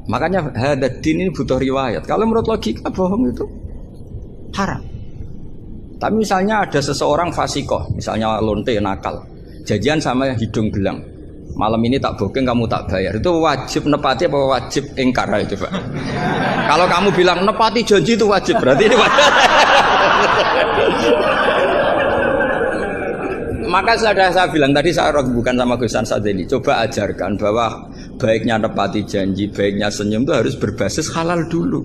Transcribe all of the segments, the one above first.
Makanya hadadin ini butuh riwayat. Kalau menurut logika bohong itu haram. Tapi misalnya ada seseorang fasikoh, misalnya lonte nakal, janjian sama hidung belang, malam ini tak booking kamu tak bayar, itu wajib nepati apa wajib ingkar itu Pak? Kalau kamu bilang nepati janji itu wajib, berarti ini wajib. Maka saya bilang tadi, saya bukan sama Gus Sadeli, coba ajarkan bahwa baiknya nepati janji, baiknya senyum itu harus berbasis halal dulu.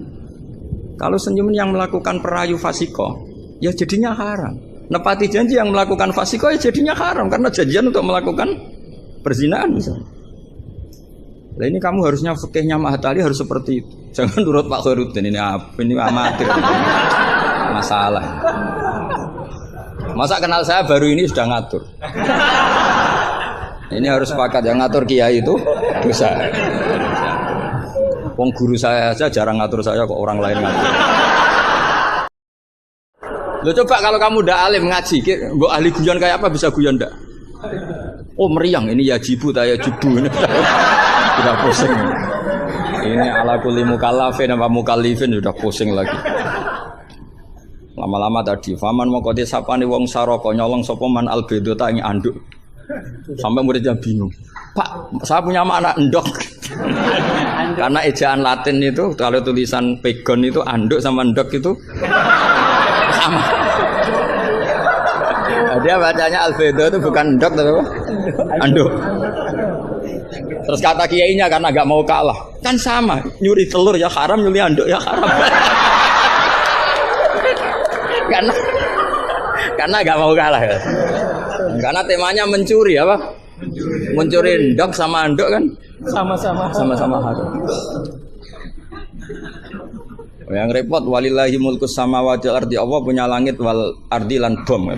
Kalau senyum yang melakukan perayu fasikoh, ya jadinya haram. Nepati janji yang melakukan fasikoh ya jadinya haram karena janjian untuk melakukan perzinaan misalnya. Nah ini kamu harusnya fikihnya Mahatali harus seperti itu. Jangan nurut Pak Khairuddin ini apa? Ini amatir. Masalah. Masa kenal saya baru ini sudah ngatur. Ini harus sepakat yang ngatur kiai itu dosa. Wong guru saya aja jarang ngatur saya kok orang lain ngatur. Lo coba kalau kamu udah alim ngaji, mbok ahli guyon kayak apa bisa guyon ndak? Oh meriang ini ya jibu taya jibu ini. Sudah pusing. Ini ala kulli mukallafin apa mukallifin sudah pusing lagi. Lama-lama tadi faman mongko sapane wong saraka nyolong sapa man albedo tak anduk. Sampai muridnya bingung. Pak, saya punya anak endok. Karena ejaan Latin itu kalau tulisan pegon itu anduk sama endok itu sama. Nah, dia bacanya albedo itu bukan endok tapi apa? Anduk. Terus kata kiainya karena gak mau kalah, kan sama, nyuri telur ya haram, nyuri anduk ya haram. karena gak mau kalah ya. Karena temanya mencuri apa? Mencuri endok sama anduk kan? Sama-sama haram. Yang repot walillahi mulkus samawati wal ardi, Allah punya langit wal ardi lan bom.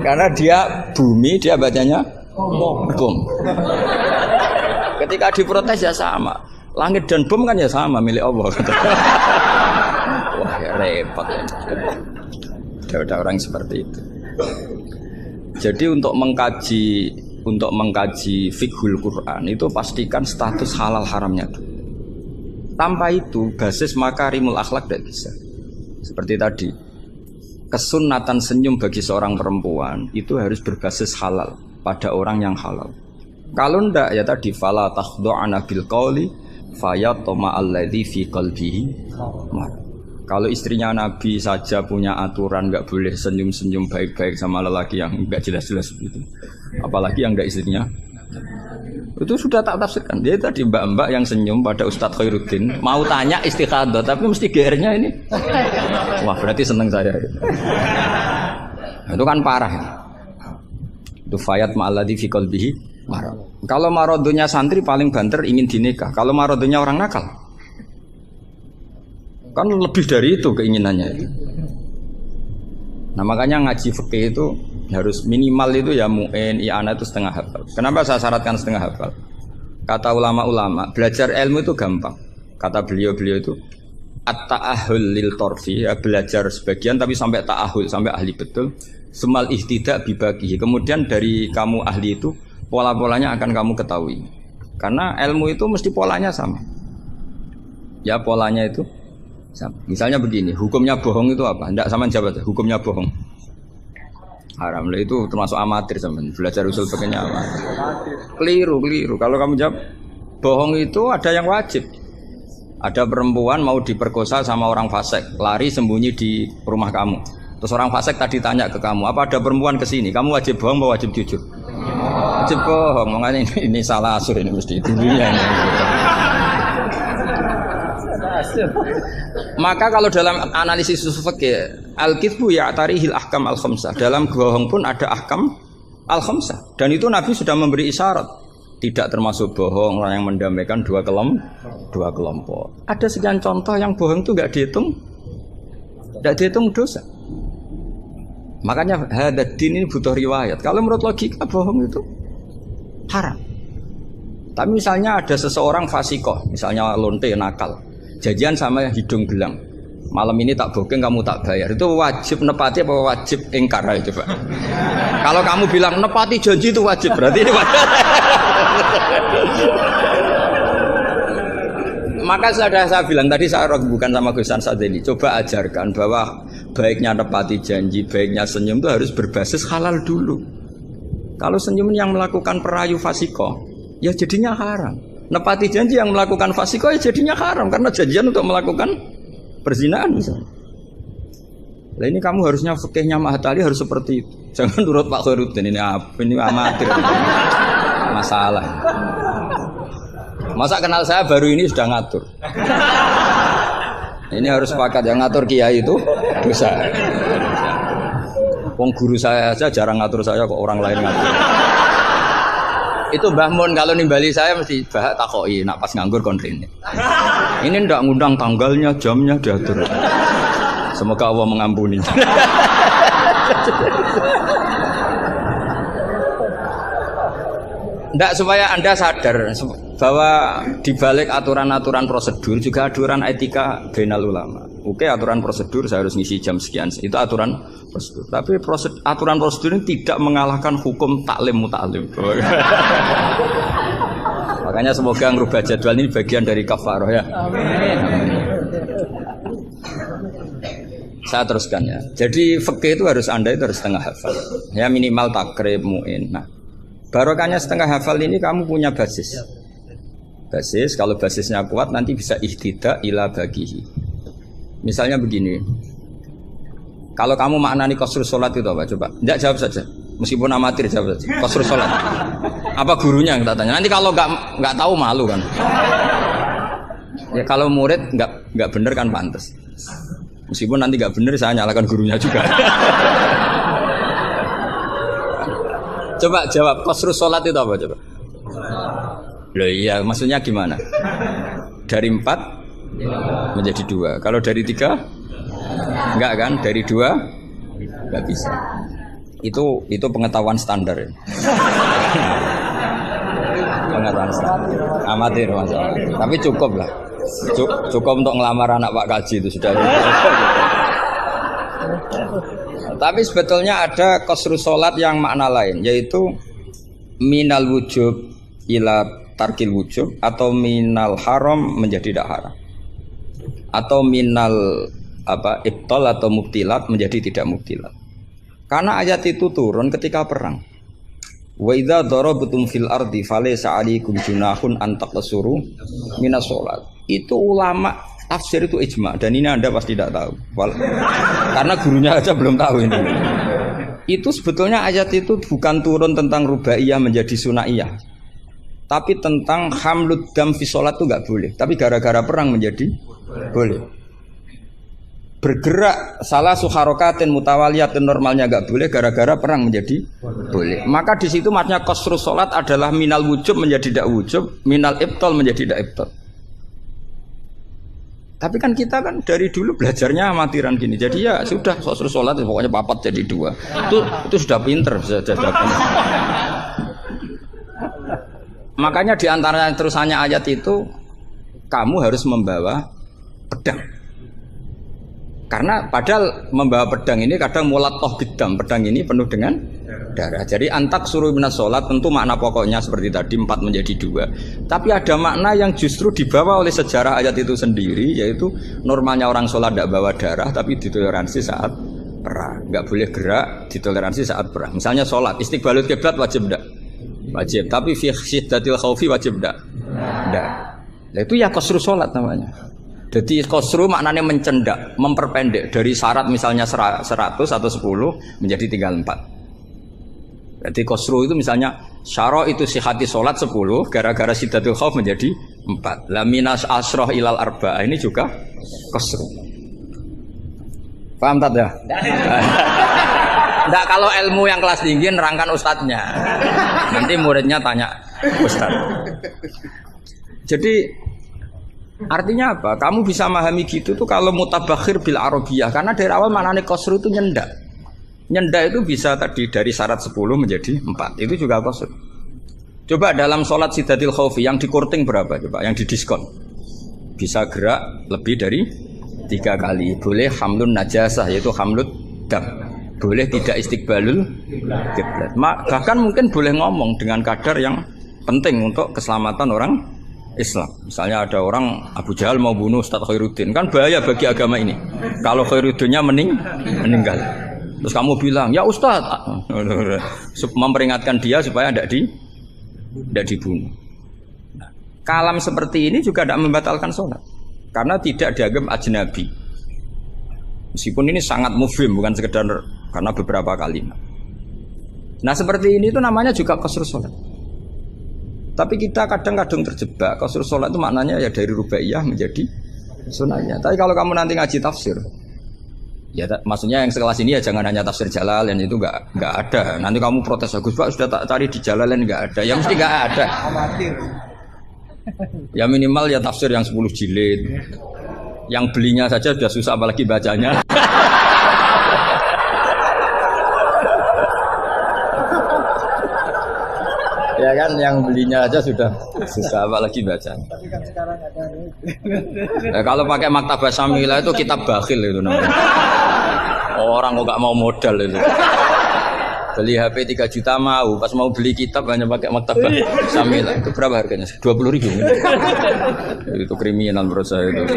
Karena dia bumi, dia bacanya bom. Ketika diprotes ya sama. Langit dan bom kan ya sama milik Allah. Wah ya repot. Ada orang seperti itu. Jadi untuk mengkaji fiqhul Quran itu pastikan status halal haramnya dulu. Tanpa itu basis makarimul akhlak tidak bisa. Seperti tadi, kesunatan senyum bagi seorang perempuan itu harus berbasis halal pada orang yang halal. Kalau ndak ya tadi fala takhdu'ana bil qawli fayatma alladzi fi qalbihi. Kalau istrinya Nabi saja punya aturan nggak boleh senyum-senyum baik-baik sama lelaki yang nggak jelas-jelas begitu, apalagi yang nggak istrinya. Itu sudah tak tafsirkan. Dia tadi mbak-mbak yang senyum pada Ustadz Khairuddin mau tanya istikhadah tapi mesti GR-nya ini. Wah berarti seneng saya. Itu kan parah. Itu fayat ma'alladzi fi qalbihi marad. Kalau marodunya santri paling banter ingin dinikah. Kalau marodunya orang nakal kan lebih dari itu keinginannya itu. Nah makanya ngaji fikih itu harus minimal itu ya mu'in, i'anah itu setengah hafal. Kenapa saya syaratkan setengah hafal? Kata ulama-ulama, belajar ilmu itu gampang. Kata beliau-beliau itu at-ta'ahul lil torfi, ya, belajar sebagian tapi sampai ta'ahul, sampai ahli betul. Semal ihtidak bibagihi. Kemudian dari kamu ahli itu pola-polanya akan kamu ketahui. Karena ilmu itu mesti polanya sama. Ya polanya itu sama. Misalnya begini, hukumnya bohong itu apa? Tidak sama jawab, hukumnya bohong haram. Itu termasuk amatir teman. Belajar usul fikihnya amatir. Keliru. Kalau kamu jawab bohong itu ada yang wajib. Ada perempuan mau diperkosa sama orang fasik, lari sembunyi di rumah kamu. Terus orang fasik tadi tanya ke kamu, apa ada perempuan kesini? Kamu wajib bohong atau wajib jujur? Wajib bohong. Makanya ini salah asur ini mesti dulunya. Maka kalau dalam analisis usul fikih al-kitsbu ya'tarihil ahkam al-khamsah, dalam bohong pun ada ahkam al-khamsah, dan itu Nabi sudah memberi isyarat tidak termasuk bohong orang yang mendamaikan dua kelompok. Ada sekian contoh yang bohong itu tidak dihitung dosa. Makanya hadadin ini butuh riwayat. Kalau menurut logika bohong itu haram. Tapi misalnya ada seseorang fasikoh, misalnya lonte nakal, janjian sama hidung belang, malam ini tak booking kamu tak bayar, itu wajib nepati apa wajib ingkar itu Pak? Kalau kamu bilang nepati janji itu wajib, berarti ini wajib. Maka saya bilang tadi saya bukan sama Gus Sadzeli, coba ajarkan bahwa baiknya tepati janji, baiknya senyum itu harus berbasis halal dulu. Kalau senyum yang melakukan perayu fasiko, ya jadinya haram. Nepati janji yang melakukan fasiko, ya jadinya haram karena janjian untuk melakukan perzinaan misalnya. Nah ini kamu harusnya fikihnya Mahatali harus seperti itu. Jangan nurut Pak Khairuddin ini apa? Ini amatir. Masalah. Masa kenal saya baru ini sudah ngatur. Ini harus sepakat yang ngatur kiai itu bisa. Wong guru saya aja jarang ngatur saya kok orang lain ngatur. Itu Mbah Mun kalau nimbali saya mesti bahak takoki nak pas nganggur konrene. Ini ndak ngundang tanggalnya, jamnya diatur. Semoga Allah mengampuni. Ndak supaya Anda sadar bahwa di balik aturan-aturan prosedur juga aturan etika bainal ulama. Oke, aturan prosedur saya harus ngisi jam sekian. Itu aturan prosedur. Tapi aturan prosedur ini tidak mengalahkan hukum taklim mutalim. Makanya semoga ngerubah jadwal ini bagian dari kafaroh ya. Amin. Saya teruskan ya. Jadi fikih itu harus Anda itu harus setengah hafal. Ya minimal takrib mu'in. Nah, barokahnya setengah hafal ini kamu punya basis. Basis, kalau basisnya kuat nanti bisa ihtidak ila bagihi. Misalnya begini. Kalau kamu maknani qasrus sholat itu apa? Coba. Enggak, jawab saja. Meskipun amatir jawab saja. Qasrus sholat. Apa gurunya yang tak tanya? Nanti kalau enggak tahu malu kan. Ya kalau murid enggak benar kan pantas. Meskipun nanti enggak benar saya nyalakan gurunya juga. Coba jawab, qasrus sholat itu apa coba? Loh iya, maksudnya gimana? Dari 4 menjadi 2. Kalau dari 3? Enggak kan? Dari 2? Enggak bisa. Itu pengetahuan standar ya. Pengetahuan standar. Amatir masalah. Tapi cukup lah. Cukup untuk ngelamar anak Pak Kaji itu sudah. Tapi sebetulnya ada qasrus sholat yang makna lain, yaitu minal wujub ila tarkil wujub, atau minal haram menjadi tidak haram, atau minal ibtal atau mubtilat menjadi tidak mubtilat. Karena ayat itu turun ketika perang. Wa idza darabtum fil ardi falaysa 'alaikum junahun an taqsuru minas sholat. Itu ulama tafsir itu ijma, dan ini Anda pasti tidak tahu. Karena gurunya aja belum tahu ini. Itu sebetulnya ayat itu bukan turun tentang rubaiyah menjadi sunaiyah, tapi tentang hamlud dam fi sholat itu nggak boleh. Tapi gara-gara perang menjadi boleh. Bergerak salah suharokatin mutawaliyatin normalnya nggak boleh, gara-gara perang menjadi boleh. Maka di situ maknanya qasrus sholat adalah minal wujub menjadi tidak wujub, minal ibtal menjadi tidak ibtal. Tapi kan kita kan dari dulu belajarnya amatiran gini. Jadi ya sudah qasrus sholat pokoknya papat jadi 2. Itu sudah pinter sudah. Makanya di antara terusannya ayat itu kamu harus membawa pedang. Karena padahal membawa pedang ini kadang mulat toh bidam, pedang ini penuh dengan darah. Jadi antak suruh minas sholat tentu makna pokoknya seperti tadi 4 menjadi 2. Tapi ada makna yang justru dibawa oleh sejarah ayat itu sendiri, yaitu normalnya orang sholat tidak bawa darah, tapi ditoleransi saat perang. Nggak boleh gerak, ditoleransi saat perang. Misalnya sholat, istiqbalul kiblat wajib tidak? Wajib. Tapi fi syiddatil khaufi wajib tidak? Tidak. Nah, itu ya qasrus sholat namanya. Jadi qasru maknanya mencendak, memperpendek dari syarat misalnya 100 atau 10 menjadi tinggal 4. Jadi qasru itu misalnya syara itu sihati sholat 10, gara-gara syiddatul khauf menjadi 4. La minas asroh ilal arba'ah ini juga qasru. Paham tak ya? Enggak, kalau ilmu yang kelas tinggi nerangkan ustadznya. Nanti muridnya tanya ustadz. Jadi artinya apa? Kamu bisa memahami gitu tuh kalau mutabakhir bil arabiyah, karena dari awal maknanya qasru itu nyendak. Nyendak itu bisa tadi dari syarat 10 menjadi 4. Itu juga qasru. Coba dalam sholat syiddatil khaufi yang dikurting berapa coba? Yang didiskon. Bisa gerak lebih dari 3 kali. Boleh hamlun najasah, yaitu hamlut dam. Boleh tidak istiqbalul kiblat. Bahkan mungkin boleh ngomong dengan kadar yang penting untuk keselamatan orang Islam. Misalnya ada orang Abu Jahal mau bunuh Ustaz Khairuddin, kan bahaya bagi agama ini. Kalau Khairuddinnya meninggal, terus kamu bilang, ya Ustaz, memperingatkan dia supaya tidak dibunuh. Nah, kalam seperti ini juga tidak membatalkan sholat, karena tidak dianggap ajnabi. Meskipun ini sangat mufhim, bukan sekedar karena beberapa kalimat. Nah seperti ini itu namanya juga qasrus sholat. Tapi kita kadang-kadang terjebak. Qasrus sholat itu maknanya ya dari rubaiyah menjadi sunnahnya. Tapi kalau kamu nanti ngaji tafsir, ya maksudnya yang sekelas ini ya jangan hanya tafsir Jalalain, itu nggak ada. Nanti kamu protes, Gus Pak sudah tak cari di Jalalain nggak ada. Ya mesti nggak ada. Ya minimal ya tafsir yang 10 jilid. Yang belinya saja sudah susah apalagi bacanya. Ya kan, yang belinya aja sudah susah apalagi baca. Tapi kan sekarang ada. Nah, kalau pakai Maktabah Syamilah itu kitab bakhil itu namanya. Orang kok nggak mau modal itu. Beli HP 3 juta mau, pas mau beli kitab hanya pakai Maktabah Syamilah. Itu berapa harganya? 20.000. Itu kriminal menurut saya itu.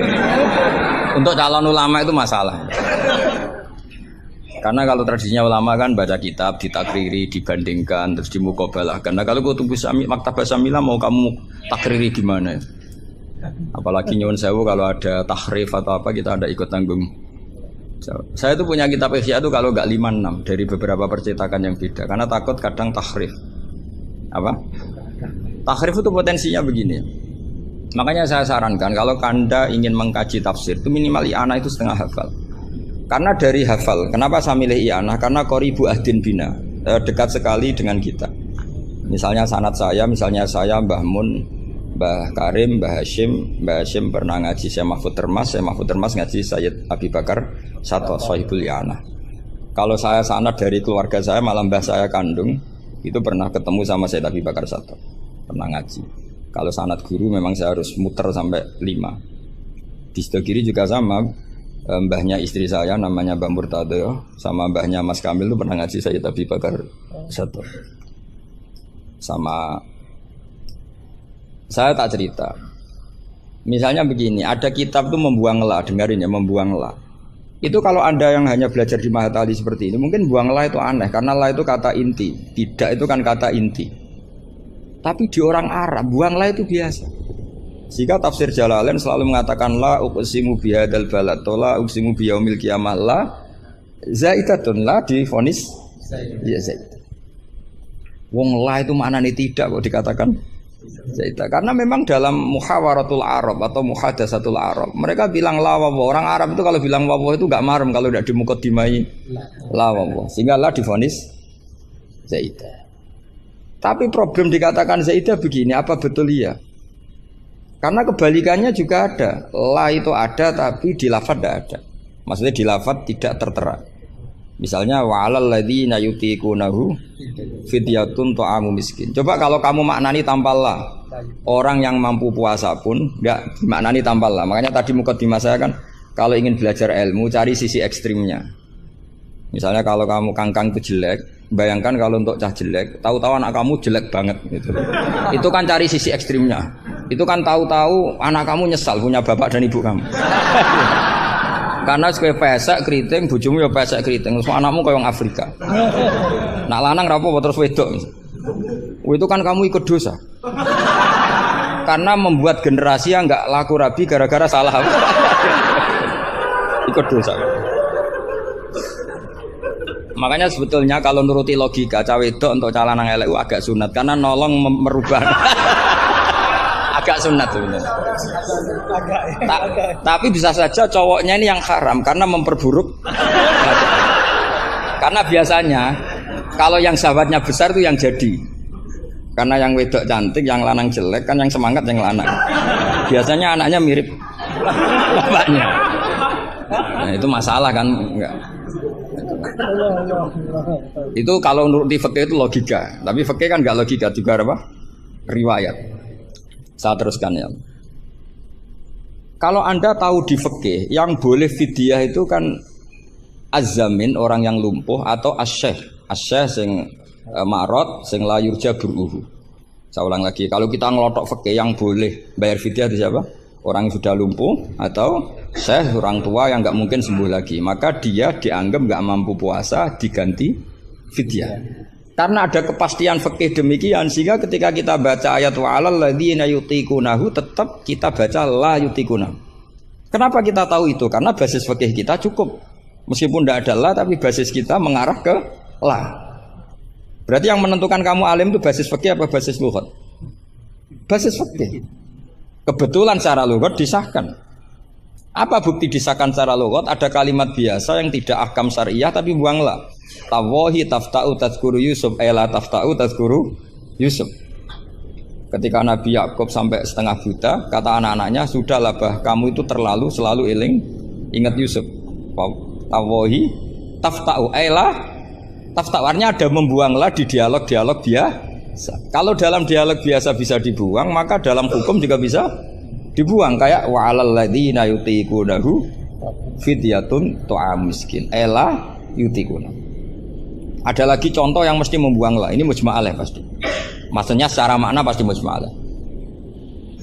Untuk calon ulama itu masalah. Karena kalau tradisinya ulama kan baca kitab, ditakriri, dibandingkan, terus dimuqabalahkan. Nah kalau Kutubus Maktabah Syamilah mau kamu takriri gimana? Apalagi nyuwun sewu kalau ada tahrif atau apa kita ada ikut tanggung. Saya itu punya kitab Ihya itu kalau nggak 5-6 dari beberapa percetakan yang beda. Karena takut kadang tahrif. Apa? Tahrif itu potensinya begini. Makanya saya sarankan kalau Anda ingin mengkaji tafsir itu minimal i'anah itu setengah hafal. Karena dari hafal, kenapa saya milih i'anah? Karena qoribu ahdin bina, dekat sekali dengan kita. Misalnya sanad saya, misalnya saya Mbah Mun, Mbah Karim, Mbah Hashim pernah ngaji Syekh Mahfud Termas ngaji Sayyid Abi Bakar Sato, Sahibul i'anah. Kalau saya sanad dari keluarga saya, malah mbah saya kandung, itu pernah ketemu sama Sayyid Abi Bakar Sato, pernah ngaji. Kalau sanad guru memang saya harus muter sampai 5. Di sebelah kiri juga sama. Mbahnya istri saya namanya Mbah Murtado sama mbahnya Mas Kamil itu pernah ngaji Sayyid Abi Bakar Sato. Sama saya tak cerita. Misalnya begini, ada kitab itu membuang la, dengarin ya, membuang la. Itu kalau Anda yang hanya belajar di Mahatali seperti ini, mungkin buang la itu aneh karena la itu kata inti, tidak itu kan kata inti. Tapi di orang Arab buang la itu biasa. Jika tafsir Jalalain selalu mengatakan la uqsimu bihadzal balad, la uqsimu biyaumil qiyamah, la zaidatun, la difonis ya zaid. Wong la itu maknanya tidak kok dikatakan zaidah. Karena memang dalam muhawaratul Arab atau muhadasatul Arab, mereka bilang la wawa. Orang Arab itu kalau bilang wawa itu enggak marem kalau tidak dimuqaddimai la wawa. Sehingga la difonis zaidah. Tapi problem dikatakan zaidah begini, apa betul iya? Karena kebalikannya juga ada. La itu ada tapi di lafadz tidak ada. Maksudnya di lafadz tidak tertera. Misalnya wa'alal ladzina yutiqunahu fidyatun ta'amu miskin. Coba kalau kamu maknani tanpa la, orang yang mampu puasa pun enggak maknani tanpa la. Makanya tadi mukadimah saya kan kalau ingin belajar ilmu cari sisi ekstrimnya. Misalnya kalau kamu kangkang itu jelek, bayangkan kalau untuk cah jelek, tahu-tahu anak kamu jelek banget gitu. Itu kan cari sisi ekstrimnya. Itu kan tahu-tahu anak kamu nyesal punya bapak dan ibu kamu. Karena sebagai pesek keriting, bojomu ya pesek keriting, terus anakmu kayak orang Afrika. Nak lanang rapo terus wedok. Itu kan kamu ikut dosa. Karena membuat generasi yang enggak laku rabi gara-gara salah. Ikut dosa. Makanya sebetulnya kalau nuruti logika cawe wedok untuk calon lanang elek agak sunat karena nolong merubah. Agak sunat sebenarnya. Tapi bisa saja cowoknya ini yang haram karena memperburuk. Karena biasanya kalau yang sahabatnya besar itu yang jadi. Karena yang wedok cantik, yang lanang jelek kan yang semangat yang lanang. Biasanya anaknya mirip bapaknya. Nah, itu masalah kan enggak. Itu kalau menurut di fikih itu logika. Tapi fikih kan enggak logika juga apa? Riwayat. Saya teruskan ya. Kalau Anda tahu di fikih yang boleh fidyah itu kan az-zamin orang yang lumpuh atau asy-syekh sing marot sing la yurja buruhu. Saya ulang lagi, kalau kita ngelotok fikih yang boleh bayar fidyah itu siapa? Orang yang sudah lumpuh atau orang tua yang nggak mungkin sembuh lagi, maka dia dianggap nggak mampu puasa, diganti fidyah. Karena ada kepastian fikih demikian, sehingga ketika kita baca ayat wa 'alal ladzina yutiqunahu tetap kita baca la yutiqunahu. Kenapa kita tahu itu? Karena basis fikih kita cukup. Meskipun tidak ada la, tapi basis kita mengarah ke la. Berarti yang menentukan kamu alim itu basis fikih apa basis lughat? Basis fikih. Kebetulan secara lughat disahkan. Apa bukti disahkan secara lughat? Ada kalimat biasa yang tidak ahkam syariah tapi buanglah. Tawahi tafta'u tazkuru Yusuf ela tafta'u tazkuru Yusuf. Ketika Nabi Yakub sampai setengah buta, kata anak-anaknya, sudahlah bah, kamu itu terlalu selalu ingat Yusuf. Tawahi tafta'u ela tafta'u, artinya ada membuanglah di dialog-dialog biasa. Kalau dalam dialog biasa bisa dibuang, maka dalam hukum juga bisa dibuang. Kayak wa 'alal ladzina yutiqunahu fidyatun ta'am miskin ela yutiquna. Ada lagi contoh yang mesti membuang lah. Ini mujma'alah pasti. Maksudnya secara makna pasti mujma'alah.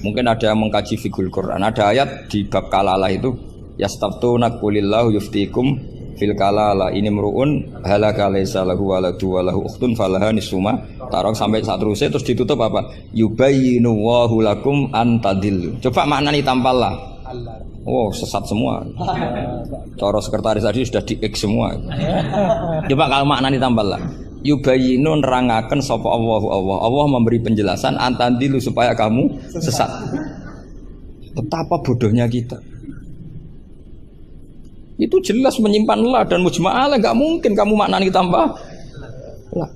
Mungkin ada yang mengkaji fikul Quran. Ada ayat di bab kalalah itu, yastaftuna qulillahu yuftikum fil kalala ini mruun halaka laisa lahu waladu wa lahu ukhtun falaha nisuma tarok sampai saat terusnya, terus ditutup apa? Yubayyinu wallahu lakum antadillu. Coba maknani tampallah. Oh, sesat semua. Cara sekretaris tadi sudah di-X semua. Coba kalau maknani tampallah. Yubayyinu nerangaken sapa Allah memberi penjelasan antadillu supaya kamu sesat. Betapa bodohnya kita. Itu jelas menyimpan la dan mujma'alah, nggak mungkin kamu maknani tambah la.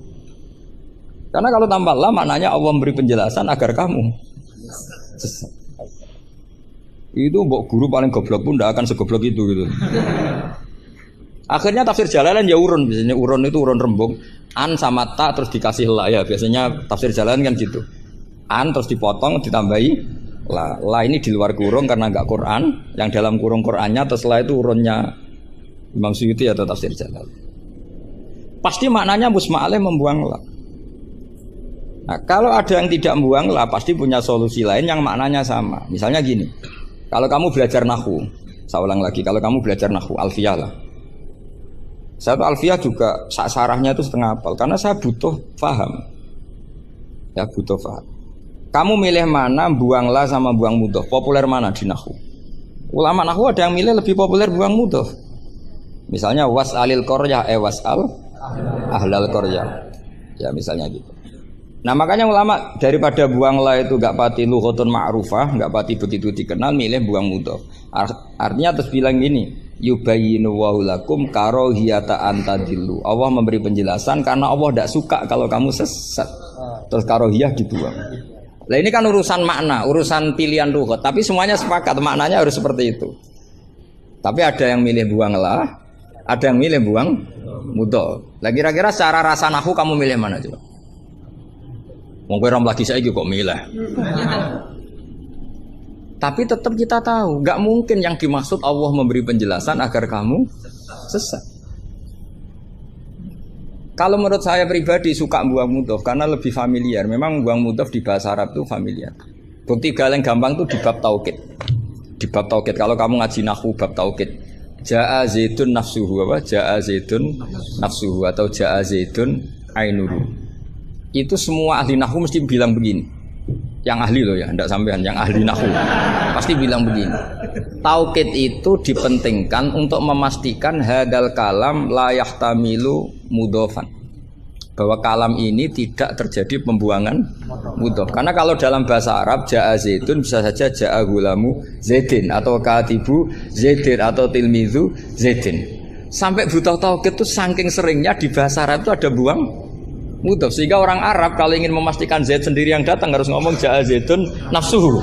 Karena kalau tambah la maknanya Allah memberi penjelasan agar kamu sesat. Itu mbok guru paling goblok pun tidak akan segoblok itu gitu. Akhirnya tafsir Jalalain ya urun, biasanya urun itu urun rembung, an sama ta terus dikasih la ya, biasanya tafsir Jalalain kan gitu. An terus dipotong ditambahi la. La ini di luar kurung karena enggak Quran, yang dalam kurung Qurannya terus la itu urunnya Imam Suyuti atau tafsir Jalal. Pasti maknanya musma'aleh membuang la. Nah, kalau ada yang tidak membuang la pasti punya solusi lain yang maknanya sama. Misalnya gini. Kalau kamu belajar nahwu, saya ulang lagi, kalau kamu belajar nahwu alfiyah lah. Saya tuh alfiyah juga sarahnya itu setengah hafal karena saya butuh paham. Ya, butuh paham. Kamu milih mana buang la sama buang mudhof? Populer mana di nahwu? Ulama nahwu ada yang milih lebih populer buang mudhof. Misalnya was'alil qaryah was'al ahlal qaryah. Ya misalnya gitu. Nah makanya ulama daripada buang la itu gak pati lughatun ma'rufah, gak pati begitu dikenal, milih buang mudhof. Artinya terus bilang gini, yubayyinu wa lakum karahiyata antadillu. Allah memberi penjelasan karena Allah tidak suka kalau kamu sesat. Terus karohiyah dibuang. Nah ini kan urusan makna, urusan pilihan lughat, tapi semuanya sepakat maknanya harus seperti itu. Tapi ada yang milih buang la, ada yang milih buang mudhof. Lah kira-kira secara rasa nahwu kamu milih mana coba? Wong kowe ora lagi saiki kok milih. Tapi tetap kita tahu, nggak mungkin yang dimaksud Allah memberi penjelasan agar kamu sesat. Kalau menurut saya pribadi suka buang mudhof karena lebih familiar. Memang buang mudhof di bahasa Arab itu familiar. Bukti paling gampang itu di bab taukid. Di bab taukid kalau kamu ngaji nahwu bab taukid. Ja'a zaidun nafsuhu apa? Ja'a zaidun nafsuhu atau ja'a zaidun ainuhu. Itu semua ahli nahwu mesti bilang begini. Yang ahli loh ya, enggak sampean, yang ahli nahwu pasti bilang begini. Taukid itu dipentingkan untuk memastikan hadal kalam la yahtamilu mudhofan. Bahwa kalam ini tidak terjadi pembuangan mudhof. Karena kalau dalam bahasa Arab ja'a zaidun bisa saja ja'a gulamu zaidin atau katibu zaidin atau tilmizu zaidin. Sampai butuh taukid itu saking seringnya di bahasa Arab itu ada buang mudhof, sehingga orang Arab kalau ingin memastikan Zaid sendiri yang datang harus ngomong ja'a Zaidun nafsuhu.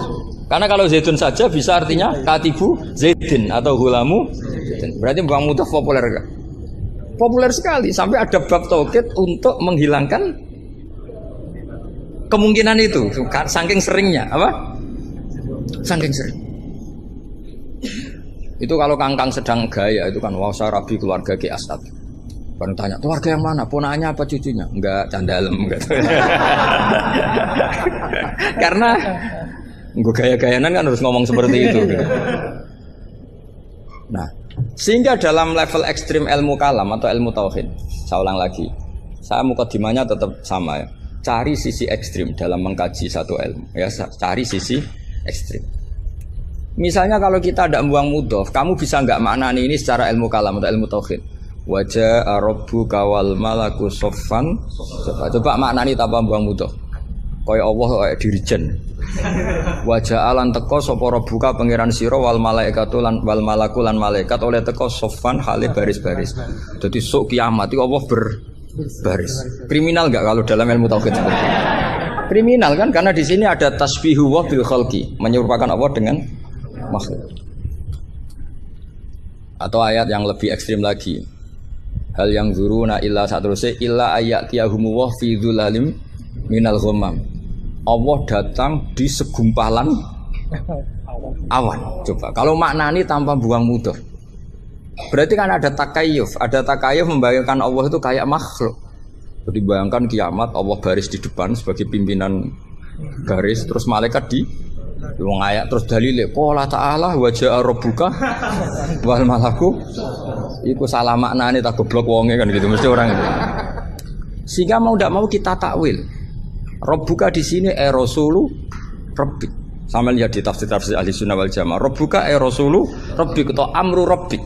Karena kalau Zaidun saja bisa artinya katibu Zaidin atau gulamu Zaidin. Berarti buang mudhof populer gak? Populer sekali sampai ada bab taukid untuk menghilangkan kemungkinan itu. Saking seringnya apa? Saking sering. Itu kalau kangkang sedang gaya itu kan wah saya rabi keluarga Ki Astad. Baru tanya, keluarga yang mana? Ponakanya apa cucunya? Enggak, candalem gitu. Karena gue gaya-gayanan kan harus ngomong seperti itu gitu. Nah, sehingga dalam level ekstrim ilmu kalam atau ilmu tauhid, saya ulang lagi, saya mukadimahnya tetap sama ya. Cari sisi ekstrim dalam mengkaji satu ilmu, ya cari sisi ekstrim. Misalnya kalau kita ada buang mudhof, kamu bisa nggak maknani ini secara ilmu kalam atau ilmu tauhid? Wajah rabbuka wal malaku soffan. Coba maknani tanpa buang mudhof. Kaya Allah kaya dirijen. Wajah alan teko sapa rabbuka pangeran sira wal malaikatu lan wal malaku lan malaikat oleh teko soffan hale baris-baris. Jadi sok kiamat itu Allah berbaris. Kriminal enggak kalau dalam ilmu tauhid seperti itu? Kriminal kan karena di sini ada tasbihu wa bil khalqi, menyerupakan Allah dengan makhluk. Atau ayat yang lebih ekstrim lagi. Hal yang zuruna illa satruse illa ayatiyahum wa fi dzulalim minal ghamam. Allah datang di segumpalan awan. Coba kalau maknani tanpa buang mudhof. Berarti kan ada takayuf membayangkan Allah itu kayak makhluk. Jadi bayangkan kiamat Allah baris di depan sebagai pimpinan garis, terus malaikat di wong ayat terus dalile qala ta'ala wajah rabbuka wal malaku. Iku salah maknane tak goblok wonge kan gitu mesti orang itu. Sehingga mau ndak mau kita takwil. Rabbuka di sini rasulu rabbik. Sama lihat di tafsir ahli sunnah wal jamaah. Rabbuka rasulu rabbik atau amru rabbik.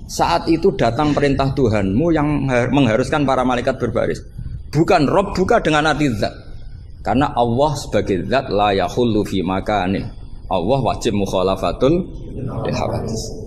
Saat itu datang perintah Tuhanmu yang mengharuskan para malaikat berbaris. Bukan Rabbuka dengan arti zat. Karena Allah sebagai zat la yahullu fi makanin. Allah wajib mukhalafatul hawadits.